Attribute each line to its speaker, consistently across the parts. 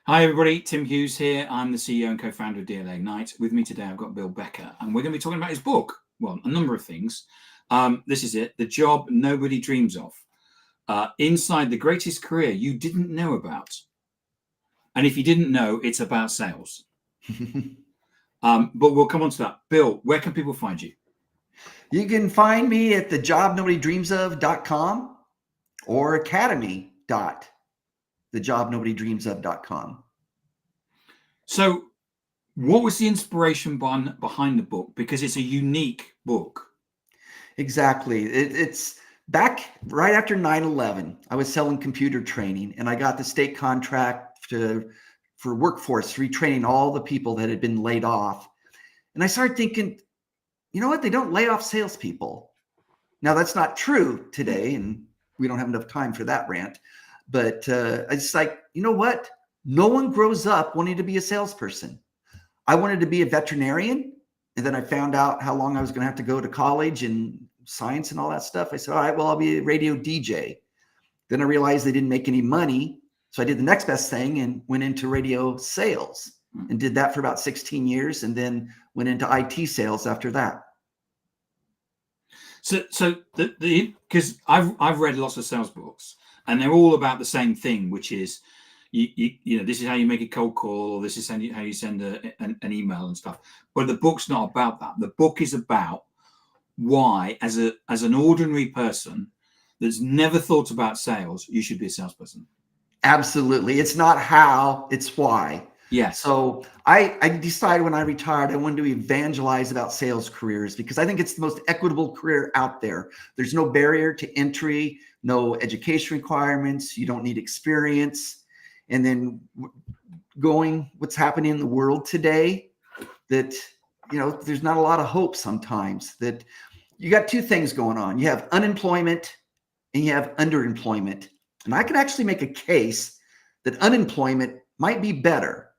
Speaker 1: Hi, everybody. Tim Hughes here. I'm the CEO and co-founder of DLA Ignite. With me today, I've got Bill Becker, and we're going to be talking about his book. Well, a number of things. This is it. The Job Nobody Dreams of. Inside the greatest career you didn't know about. And if you didn't know, it's about sales. But we'll come on to that. Bill, where can people find you?
Speaker 2: You can find me at thejobnobodydreamsof.com or academy.thejobnobodydreamsof.com.
Speaker 1: So what was the inspiration behind the book? Because it's a unique book.
Speaker 2: Exactly. It's back right after 9/11. I was selling computer training, and I got the state contract for workforce retraining all the people that had been laid off. And I started thinking, you know what? They don't lay off salespeople. Now, that's not true today, and we don't have enough time for that rant. But I just like, you know what? No one grows up wanting to be a salesperson. I wanted to be a veterinarian, and then I found out how long I was going to have to go to college and science and all that stuff. I said, all right, well, I'll be a radio DJ. Then I realized they didn't make any money. So I did the next best thing and went into radio sales and did that for about 16 years, and then went into IT sales after that.
Speaker 1: So because I've read lots of sales books, and they're all about the same thing, which is you know, this is how you make a cold call, or this is how you send an email and stuff. But the book's not about that. The book is about why, as an ordinary person that's never thought about sales, you should be a salesperson.
Speaker 2: Absolutely. It's not how, it's why.
Speaker 1: Yeah.
Speaker 2: So I decided when I retired, I wanted to evangelize about sales careers because I think it's the most equitable career out there. There's no barrier to entry, no education requirements. You don't need experience. And then what's happening in the world today, that, you know, there's not a lot of hope sometimes. That you got two things going on. You have unemployment and you have underemployment. And I can actually make a case that unemployment might be better.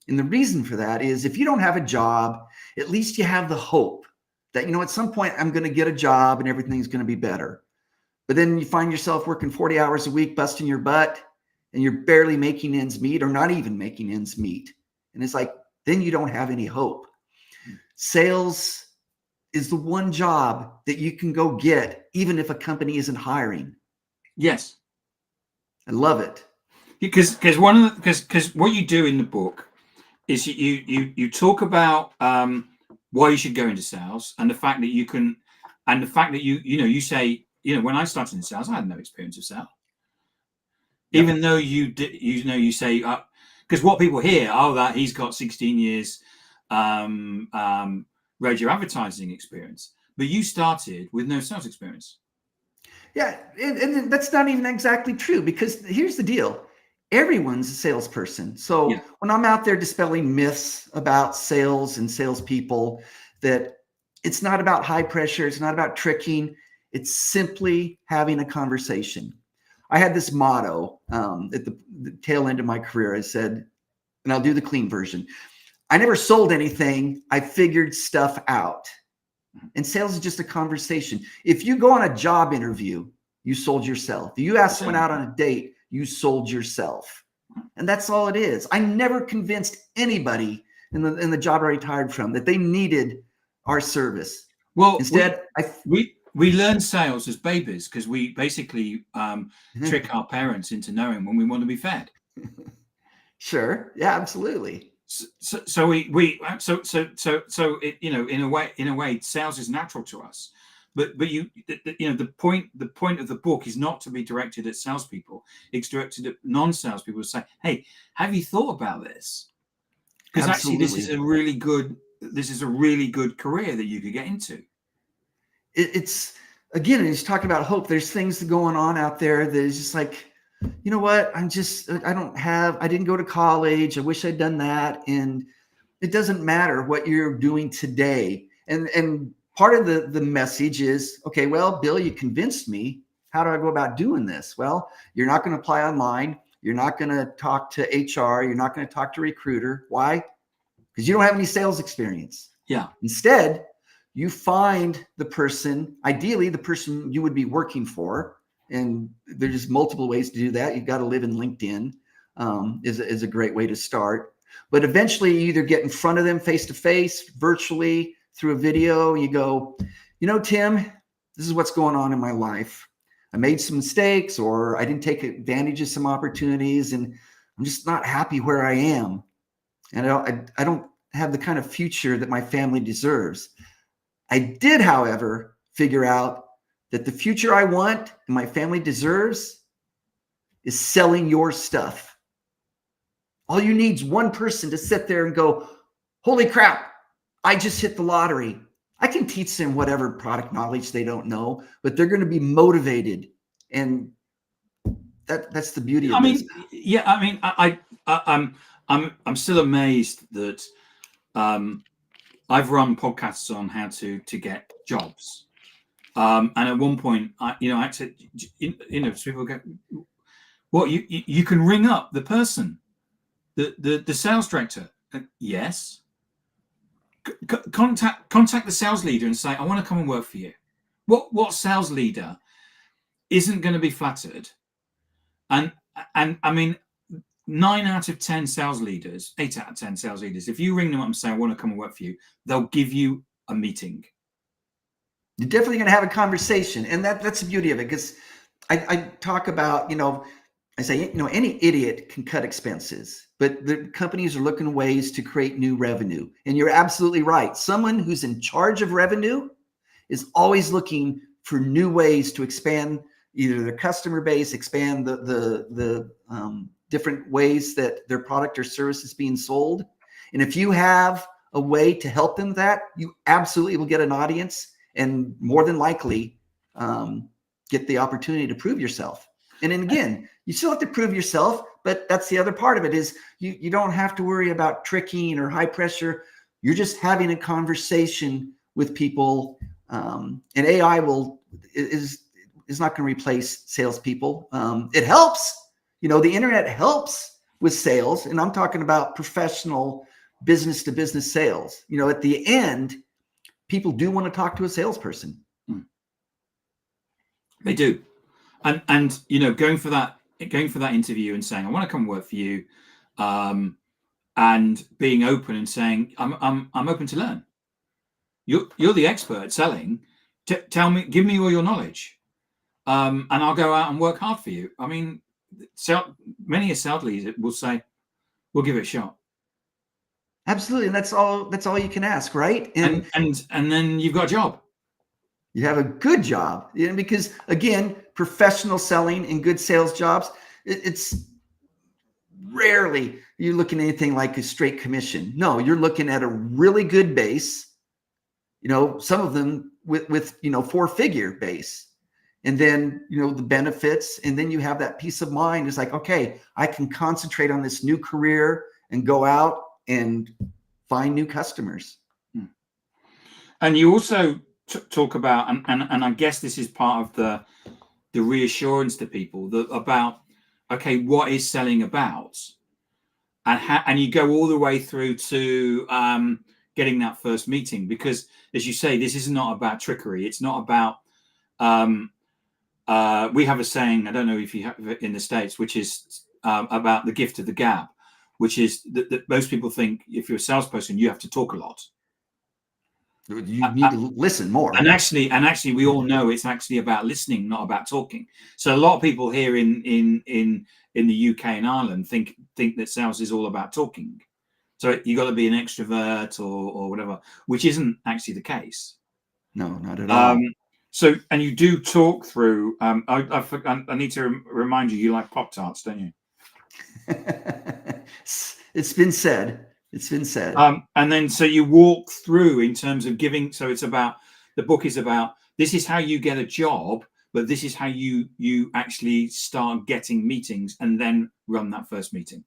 Speaker 2: And the reason for that is if you don't have a job, at least you have the hope that, you know, at some point I'm going to get a job and everything's going to be better. But then you find yourself working 40 hours a week, busting your butt, and you're barely making ends meet or not even making ends meet. And it's like, then you don't have any hope. Sales is the one job that you can go get, even if a company isn't hiring.
Speaker 1: Yes.
Speaker 2: I love it.
Speaker 1: Because what you do in the book is you talk about why you should go into sales, and the fact that you can, and the fact that you say, you know, when I started in sales, I had no experience of sales. Yep. Even though you say, because what people hear, that he's got 16 years radio advertising experience, but you started with no sales experience.
Speaker 2: Yeah, and that's not even exactly true, because here's the deal. Everyone's a salesperson. So yeah, when I'm out there dispelling myths about sales and salespeople, that it's not about high pressure, it's not about tricking, it's simply having a conversation. I had this motto at the tail end of my career. I said, and I'll do the clean version, I never sold anything, I figured stuff out. And sales is just a conversation. If you go on a job interview, you sold yourself. If you ask someone out on a date, you sold yourself. And that's all it is. I never convinced anybody in the job I retired from that they needed our service.
Speaker 1: Well, instead, we learn sales as babies because we basically trick our parents into knowing when we want to be fed.
Speaker 2: Sure. Yeah, absolutely.
Speaker 1: So it, you know, in a way, sales is natural to us. But the point of the book is not to be directed at salespeople. It's directed at non-salespeople to say, hey, have you thought about this? Because actually, this is a really good career that you could get into.
Speaker 2: It's again, he's talking about hope. There's things going on out there that is just like, you know what? I didn't go to college. I wish I'd done that. And it doesn't matter what you're doing today. And part of the message is, okay, well, Bill, you convinced me. How do I go about doing this? Well, you're not going to apply online. You're not going to talk to HR. You're not going to talk to a recruiter. Why? Because you don't have any sales experience.
Speaker 1: Yeah.
Speaker 2: Instead, you find the person, ideally the person you would be working for. And there's multiple ways to do that. You've got to live in LinkedIn. is a great way to start. But eventually you either get in front of them face to face, virtually, through a video. You go, Tim, this is what's going on in my life. I made some mistakes, or I didn't take advantage of some opportunities, and I'm just not happy where I am. And I don't have the kind of future that my family deserves. I did, however, figure out that the future I want and my family deserves is selling your stuff. All you need is one person to sit there and go, holy crap, I just hit the lottery. I can teach them whatever product knowledge they don't know, but they're going to be motivated. And that's the beauty of this.
Speaker 1: Yeah, I mean, I'm still amazed that I've run podcasts on how to get jobs. And at one point, I said, people go, what, you can ring up the person, the sales director. Yes. Contact the sales leader and say, I want to come and work for you. What sales leader isn't going to be flattered? And I mean, 9 out of 10 sales leaders, 8 out of 10 sales leaders, if you ring them up and say, I want to come and work for you, they'll give you a meeting.
Speaker 2: You're definitely going to have a conversation. And that's the beauty of it. Because I talk about, I say, any idiot can cut expenses, but the companies are looking ways to create new revenue. And you're absolutely right. Someone who's in charge of revenue is always looking for new ways to expand either their customer base, expand the different ways that their product or service is being sold. And if you have a way to help them with that, you absolutely will get an audience and more than likely get the opportunity to prove yourself. And then again, you still have to prove yourself, but that's the other part of it is you don't have to worry about tricking or high pressure. You're just having a conversation with people. And AI is not going to replace salespeople. It helps. The internet helps with sales, and I'm talking about professional business to business sales. At the end, people do want to talk to a salesperson.
Speaker 1: They do, and going for that interview and saying, I want to come work for you, and being open and saying, I'm open to learn. You're the expert at selling. Tell me, give me all your knowledge, and I'll go out and work hard for you. I mean, many a sales leader will say, we'll give it a shot.
Speaker 2: Absolutely. And that's all you can ask, right?
Speaker 1: And then you've got a job.
Speaker 2: You have a good job. Because again, professional selling and good sales jobs, it's rarely you're looking at anything like a straight commission. No, you're looking at a really good base, some of them with 4-figure base. And then, the benefits, and then you have that peace of mind. It's like, okay, I can concentrate on this new career and go out and find new customers.
Speaker 1: And you also talk about, and I guess this is part of the reassurance to people about, okay, what is selling about, and you go all the way through to getting that first meeting, because as you say, this is not about trickery. It's not about we have a saying, I don't know if you have it in the States, which is about the gift of the gab, which is that most people think if you're a salesperson, you have to talk a lot.
Speaker 2: You need to listen more.
Speaker 1: And actually, we all know it's actually about listening, not about talking. So a lot of people here in the UK and Ireland think that sales is all about talking. So you got to be an extrovert or whatever, which isn't actually the case.
Speaker 2: No, not at all.
Speaker 1: So, and you do talk through. I need to remind you, you like Pop-Tarts, don't you?
Speaker 2: It's been said. It's been said.
Speaker 1: And then so you walk through in terms of giving. So it's about, the book is about, this is how you get a job, but this is how you actually start getting meetings and then run that first meeting.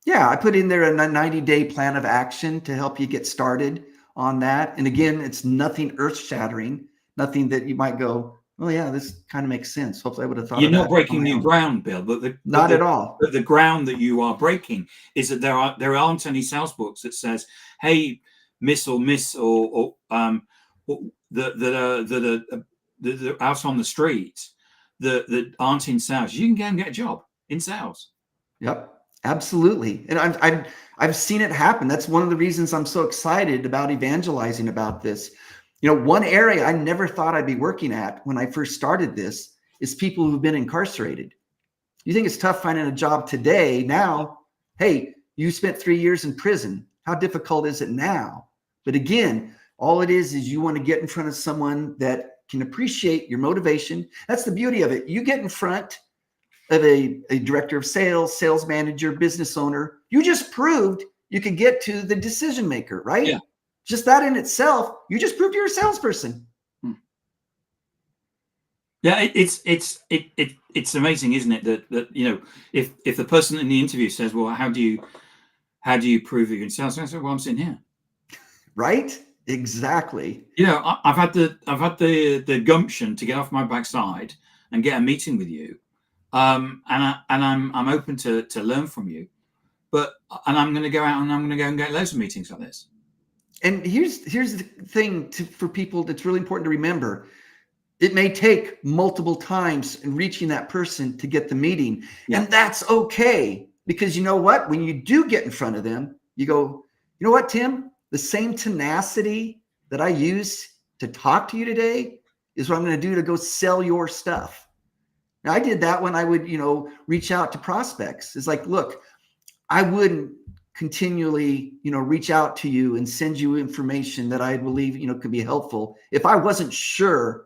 Speaker 2: Yeah, I put in there a 90-day plan of action to help you get started on that. And again, it's nothing earth-shattering, nothing that you might go, oh yeah, this kind of makes sense. Hopefully I would have thought
Speaker 1: You're
Speaker 2: of that.
Speaker 1: You're not breaking new ground, Bill, but
Speaker 2: not at all.
Speaker 1: But the ground that you are breaking is that there aren't any sales books that says, hey, miss or that are out on the street that aren't in sales. You can go and get a job in sales.
Speaker 2: Yep, absolutely. And I've seen it happen. That's one of the reasons I'm so excited about evangelizing about this. One area I never thought I'd be working at when I first started this is people who've been incarcerated. You think it's tough finding a job today? Now, hey, you spent 3 years in prison. How difficult is it now? But again, all it is you want to get in front of someone that can appreciate your motivation. That's the beauty of it. You get in front of a director of sales, sales manager, business owner. You just proved you could get to the decision maker, right?
Speaker 1: Yeah.
Speaker 2: Just that in itself, you just proved you're a salesperson.
Speaker 1: Yeah, it's amazing, isn't it? That if the person in the interview says, "Well, how do you prove that you're in sales?" I say, "Well, I'm sitting here."
Speaker 2: Right? Exactly.
Speaker 1: I've had the gumption to get off my backside and get a meeting with you, and I'm open to learn from you, and I'm going to go out and I'm going to go and get loads of meetings like this.
Speaker 2: And here's the thing for people that's really important to remember. It may take multiple times in reaching that person to get the meeting. Yeah. And that's okay, because you know what? When you do get in front of them, you go, you know what, Tim? The same tenacity that I used to talk to you today is what I'm going to do to go sell your stuff. Now, I did that when I would, reach out to prospects. It's like, look, I wouldn't continually, reach out to you and send you information that I believe, could be helpful if I wasn't sure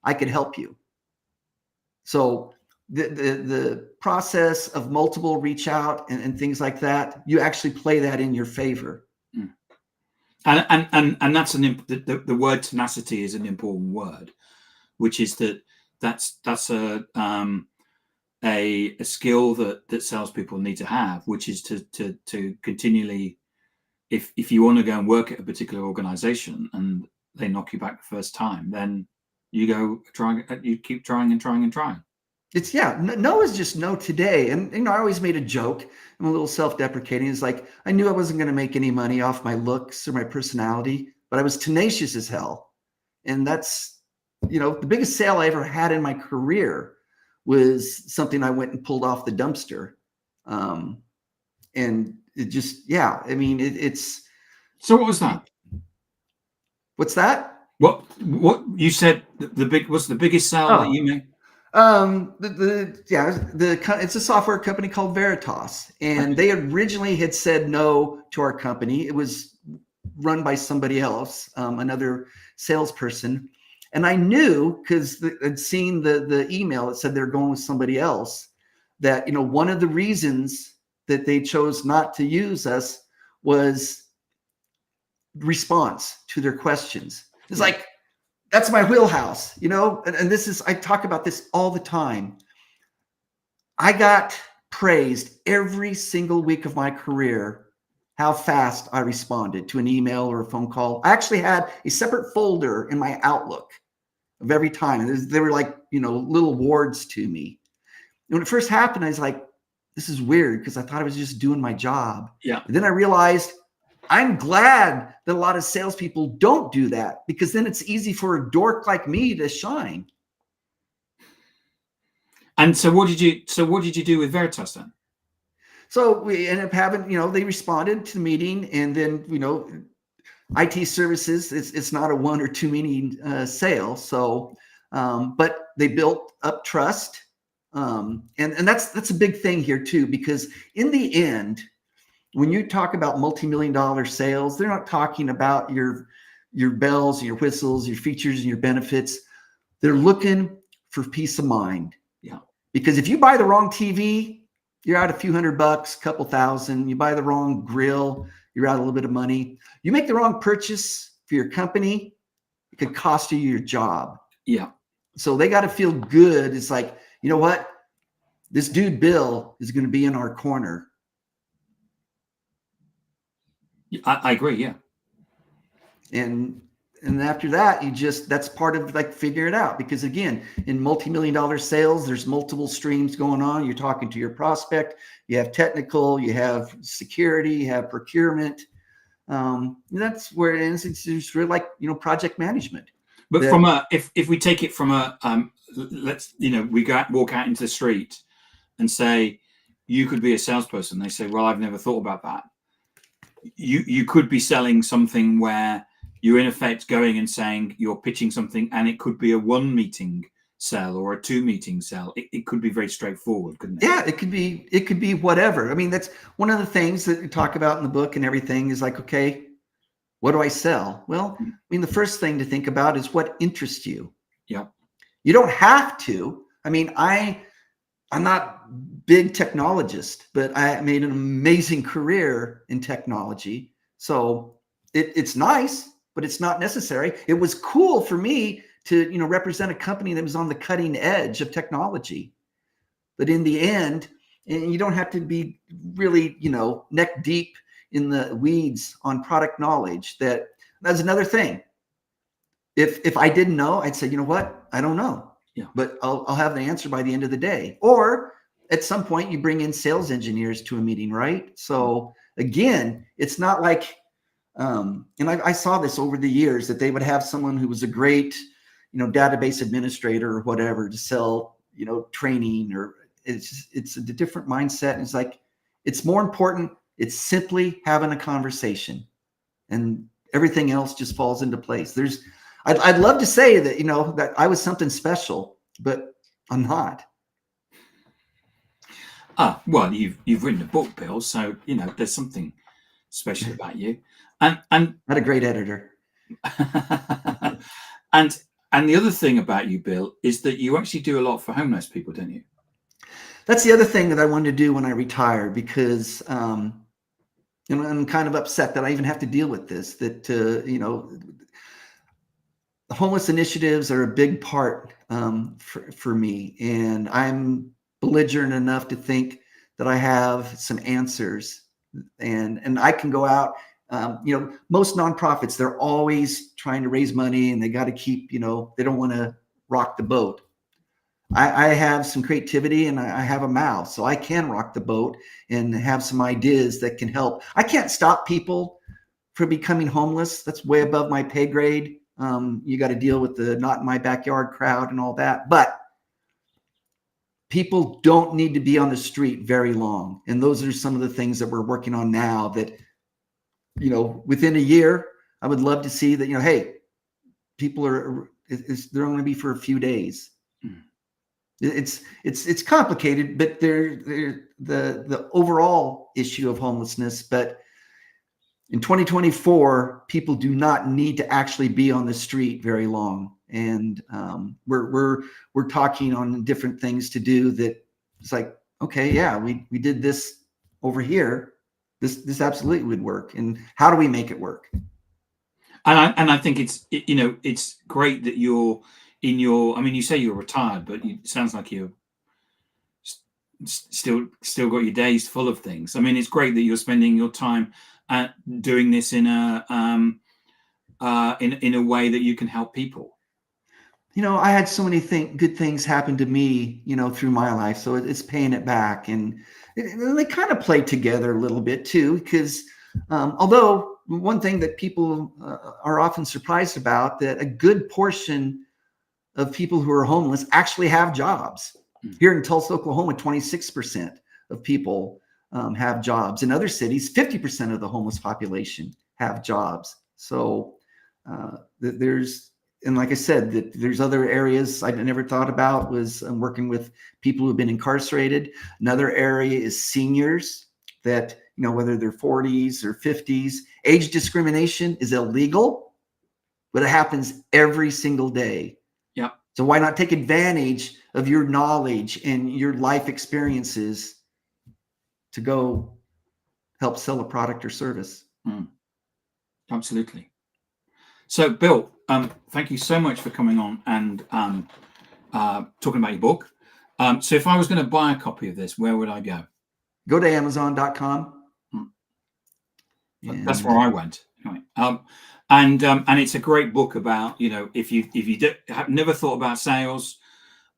Speaker 2: I could help you. So the process of multiple reach out and things like that, you actually play that in your favor.
Speaker 1: And that's the word tenacity is an important word, which is that's a skill that salespeople need to have, which is to continually, if you want to go and work at a particular organization and they knock you back the first time, then you go you keep trying and trying and trying.
Speaker 2: It's no is just no today. And I always made a joke. I'm a little self-deprecating. It's like, I knew I wasn't going to make any money off my looks or my personality, but I was tenacious as hell. And that's, the biggest sale I ever had in my career was something I went and pulled off the dumpster. And it just, it's.
Speaker 1: So what was that?
Speaker 2: What's that?
Speaker 1: What you said what's the biggest sale that you made?
Speaker 2: It's a software company called Veritas, and they originally had said no to our company. It was run by somebody else, another salesperson, and I knew, because I'd seen the email that said they're going with somebody else, that one of the reasons that they chose not to use us was response to their questions. It's like, that's my wheelhouse, and this is, I talk about this all the time. I got praised every single week of my career, how fast I responded to an email or a phone call. I actually had a separate folder in my Outlook of every time. They were like, little awards to me. And when it first happened, I was like, this is weird, because I thought I was just doing my job.
Speaker 1: Yeah.
Speaker 2: And then I realized, I'm glad that a lot of salespeople don't do that, because then it's easy for a dork like me to shine.
Speaker 1: And so what did you do with Veritas then?
Speaker 2: So we ended up having, they responded to the meeting, and then, IT services, it's not a 1 or 2 meeting sale. So, but they built up trust. And that's a big thing here too, because in the end, when you talk about multi-million-dollar sales, they're not talking about your bells and your whistles, your features and your benefits. They're looking for peace of mind.
Speaker 1: Yeah. Because
Speaker 2: if you buy the wrong TV, you're out a few $100, couple thousand. You buy the wrong grill, you're out a little bit of money. You make the wrong purchase for your company, it could cost you your job.
Speaker 1: Yeah.
Speaker 2: So they got to feel good. It's like, you know what? This dude, Bill, is going to be in our corner.
Speaker 1: I agree. Yeah.
Speaker 2: And after that, that's part of like figuring it out, because again, in multi-million-dollar sales, there's multiple streams going on. You're talking to your prospect, you have technical, you have security, you have procurement. And that's where it ends. It's really like, project management.
Speaker 1: But if we take it from let's, we walk out into the street and say, you could be a salesperson. They say, well, I've never thought about that. You could be selling something where you're in effect going and saying you're pitching something, and it could be a 1-meeting sell or a 2-meeting sell. It could be very straightforward, couldn't it?
Speaker 2: Yeah, it could be whatever. I mean, that's one of the things that we talk about in the book and everything is like, okay, what do I sell? Well, I mean, the first thing to think about is what interests you.
Speaker 1: Yeah.
Speaker 2: You don't have to. I mean, I'm not big technologist, but I made an amazing career in technology. So it's nice, but it's not necessary. It was cool for me to, represent a company that was on the cutting edge of technology. But in the end, and you don't have to be really, neck deep in the weeds on product knowledge. That's another thing. If I didn't know, I'd say, you know what? I don't know.
Speaker 1: Yeah.
Speaker 2: But I'll have the answer by the end of the day. Or at some point you bring in sales engineers to a meeting, right? So again, it's not like, and I saw this over the years that they would have someone who was a great, database administrator or whatever to sell, training, or it's a different mindset. It's like, it's more important. It's simply having a conversation, and everything else just falls into place. I'd love to say that, that I was something special, but I'm not.
Speaker 1: Well, you've written a book, Bill, so there's something special about you. And
Speaker 2: not a great editor.
Speaker 1: and the other thing about you, Bill, is that you actually do a lot for homeless people, don't you?
Speaker 2: That's the other thing that I wanted to do when I retired, because I'm kind of upset that I even have to deal with this, that the homeless initiatives are a big part for me, and I'm belligerent enough to think that I have some answers, and I can go out. Most nonprofits, they're always trying to raise money, and they got to keep, they don't want to rock the boat. I have some creativity, and I have a mouth, so I can rock the boat and have some ideas that can help. I can't stop people from becoming homeless. That's way above my pay grade. You got to deal with the not in my backyard crowd and all that. But people don't need to be on the street very long. And those are some of the things that we're working on now that, within a year, I would love to see that, hey, people they're only be for a few days. It's complicated, but the overall issue of homelessness. But in 2024, people do not need to actually be on the street very long, and we're talking on different things to do. That it's like, okay, yeah, we did this over here. This absolutely would work, and how do we make it work?
Speaker 1: And I think it's great that you're in your. I mean, you say you're retired, but it sounds like you're still got your days full of things. I mean, it's great that you're spending your time doing this in a in a way that you can help people.
Speaker 2: I had so many good things happen to me, through my life. So it's paying it back, and they kind of play together a little bit too. Because although one thing that people are often surprised about, that a good portion of people who are homeless actually have jobs. Here in Tulsa, Oklahoma, 26% of people have jobs. In other cities, 50% of the homeless population have jobs. So and like I said, there's other areas I never thought about was working with people who've been incarcerated. Another area is seniors that, whether they're 40s or 50s, age discrimination is illegal, but it happens every single day.
Speaker 1: Yeah.
Speaker 2: So why not take advantage of your knowledge and your life experiences to go help sell a product or service?
Speaker 1: Absolutely. So, Bill, thank you so much for coming on and talking about your book. So if I was going to buy a copy of this, where would I go?
Speaker 2: Go to Amazon.com.
Speaker 1: That's where I went. Anyway. And it's a great book about, if you have never thought about sales,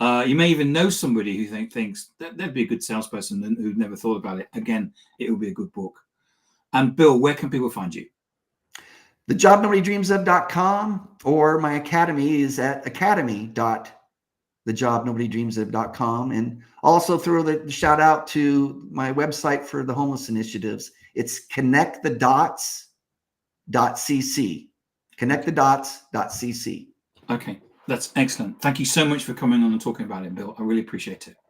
Speaker 1: you may even know somebody who thinks that they'd be a good salesperson and who'd never thought about it. Again, it will be a good book. And Bill, where can people find you?
Speaker 2: thejobnobodydreamsof.com, or my academy is at academy.com. thejobnobodydreamsof.com, and also throw the shout out to my website for the homeless initiatives. It's connectthedots.cc. Connectthedots.cc.
Speaker 1: Okay, that's excellent. Thank you so much for coming on and talking about it, Bill. I really appreciate it.